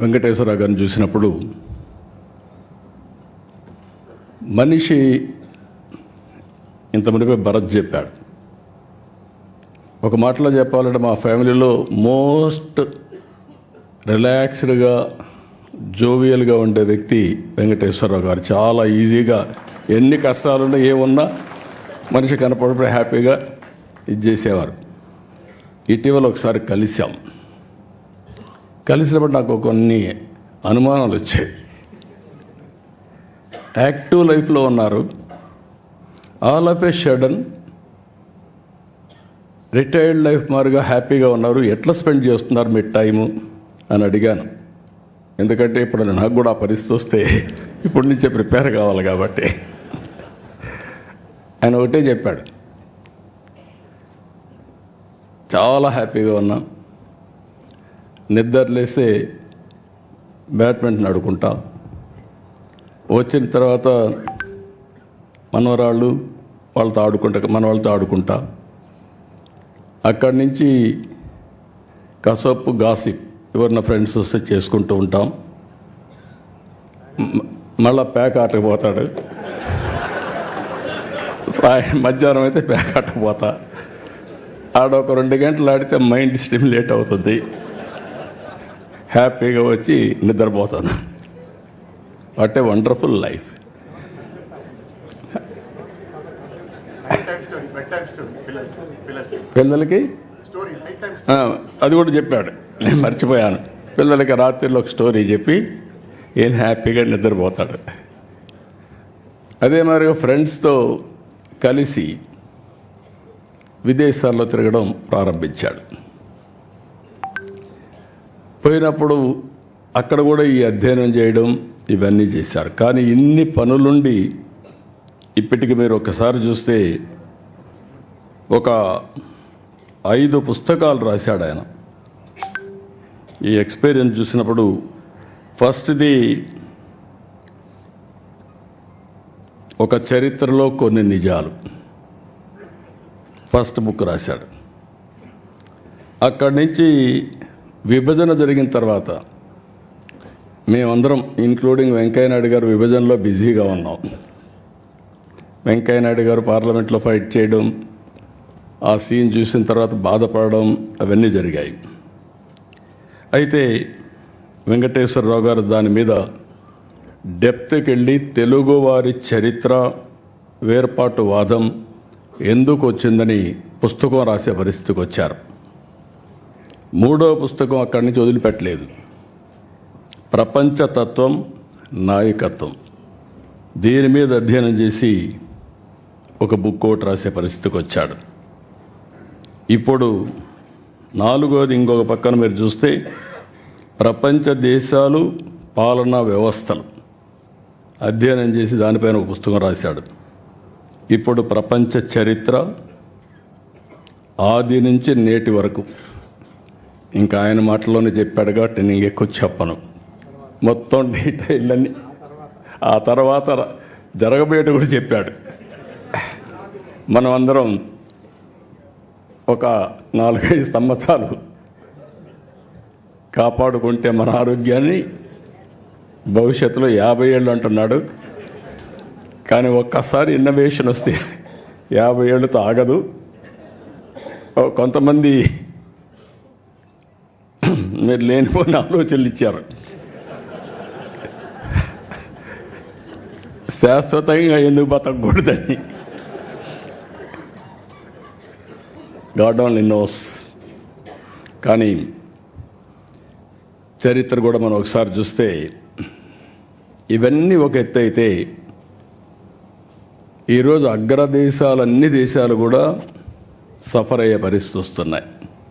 వెంకటేశ్వరరావు గారిని చూసినప్పుడు మనిషి ఇంత మునిపే భరత్ చెప్పాడు. ఒక మాటలో చెప్పాలంటే మా ఫ్యామిలీలో మోస్ట్ రిలాక్స్డ్గా జోవియల్గా ఉండే వ్యక్తి వెంకటేశ్వరరావు గారు. చాలా ఈజీగా ఎన్ని కష్టాలున్నా ఏమున్నా మనిషి కనపడినప్పుడు హ్యాపీగా ఇది చేసేవారు. ఇటీవల ఒకసారి కలిసినప్పుడు నాకు కొన్ని అనుమానాలు వచ్చాయి. యాక్టివ్ లైఫ్లో ఉన్నారు, all of A sudden retired life మారుగా హ్యాపీగా ఉన్నారు, ఎట్లా స్పెండ్ చేస్తున్నారు మీ టైము అని అడిగాను. ఎందుకంటే ఇప్పుడు నాకు కూడా ఆ పరిస్థితి వస్తే ఇప్పటి నుంచే ప్రిపేర్ కావాలి కాబట్టి. ఆయన ఒకటే చెప్పాడు, చాలా హ్యాపీగా ఉన్నా, నిద్రలేస్తే బ్యాడ్మింటన్ ఆడుకుంటా, వచ్చిన తర్వాత మనవరాళ్ళు వాళ్ళతో ఆడుకుంటా, అక్కడి నుంచి కసపు గాసిప్ ఎవరిన ఫ్రెండ్స్ వస్తే చేసుకుంటూ ఉంటాం. మళ్ళా ప్యాక్ ఆటకు పోతాడు, మధ్యాహ్నం అయితే ప్యాక్ ఆటకు పోతా, ఆడొక 2 గంటలు ఆడితే మైండ్ స్టిమ్యులేట్ అవుతుంది, హ్యాపీగా వచ్చి నిద్రపోతాను. What a wonderful life. పిల్లలకి అది కూడా చెప్పాడు, నేను మర్చిపోయాను. పిల్లలకి రాత్రిలో ఒక స్టోరీ చెప్పి ఏం హ్యాపీగా నిద్రపోతాడు. అదే మరి ఫ్రెండ్స్తో కలిసి విదేశాల్లో తిరగడం ప్రారంభించాడు. పోయినప్పుడు అక్కడ కూడా ఈ అధ్యయనం చేయడం ఇవన్నీ చేశారు. కానీ ఇన్ని పనులుండి ఇప్పటికి మీరు ఒకసారి చూస్తే ఒక 5 పుస్తకాలు రాశాడు ఆయన. ఈ ఎక్స్పీరియన్స్ చూసినప్పుడు ఫస్ట్ది ఒక చరిత్రలో కొన్ని నిజాలు, ఫస్ట్ బుక్ రాశాడు. అక్కడి నుంచి విభజన జరిగిన తర్వాత మేమందరం ఇంక్లూడింగ్ వెంకయ్యనాయుడు గారు విభజనలో బిజీగా ఉన్నాం. వెంకయ్యనాయుడు గారు పార్లమెంట్లో ఫైట్ చేయడం, ఆ సీన్ చూసిన తర్వాత బాధపడడం అవన్నీ జరిగాయి. అయితే వెంకటేశ్వరరావు గారు దాని మీద డెప్త్కి వెళ్ళి తెలుగువారి చరిత్ర వేర్పాటు వాదం ఎందుకు వచ్చిందని పుస్తకం రాసే పరిస్థితికి వచ్చారు. 3వ పుస్తకం అక్కడి నుంచి వదిలిపెట్టలేదు, ప్రపంచతత్వం నాయకత్వం. దీని మీద అధ్యయనం చేసి ఒక బుక్ ఒకటి రాసే పరిస్థితికి వచ్చాడు. ఇప్పుడు 4వది ఇంకొక పక్కన మీరు చూస్తే ప్రపంచ దేశాలు పాలనా వ్యవస్థలు అధ్యయనం చేసి దానిపైన ఒక పుస్తకం రాశాడు. ఇప్పుడు ప్రపంచ చరిత్ర ఆది నుంచి నేటి వరకు, ఇంకా ఆయన మాటల్లోనే చెప్పాడు కాబట్టి నేను ఎక్కువ చెప్పను, మొత్తం డీటెయిల్ అన్ని ఆ తర్వాత జరగబోయేటి కూడా చెప్పాడు. మనం అందరం ఒక 4-5 సంవత్సరాలు కాపాడుకుంటే మన ఆరోగ్యాన్ని భవిష్యత్తులో 50 ఏళ్ళు అంటున్నాడు. కానీ ఒక్కసారి ఇన్నోవేషన్ వస్తే 50 ఏళ్ళతో ఆగదు. కొంతమంది మీరు లేనిపోయిన ఆలోచనలు ఇచ్చారు. శాశ్వతంగా ఎందుకు బతకూడదని. God only knows. కానీ చరిత్ర కూడా మనం ఒకసారి చూస్తే ఇవన్నీ ఒక ఎత్తు అయితే ఈరోజు అగ్రదేశాలు అన్ని దేశాలు కూడా సఫర్ అయ్యే పరిస్థితి వస్తున్నాయి.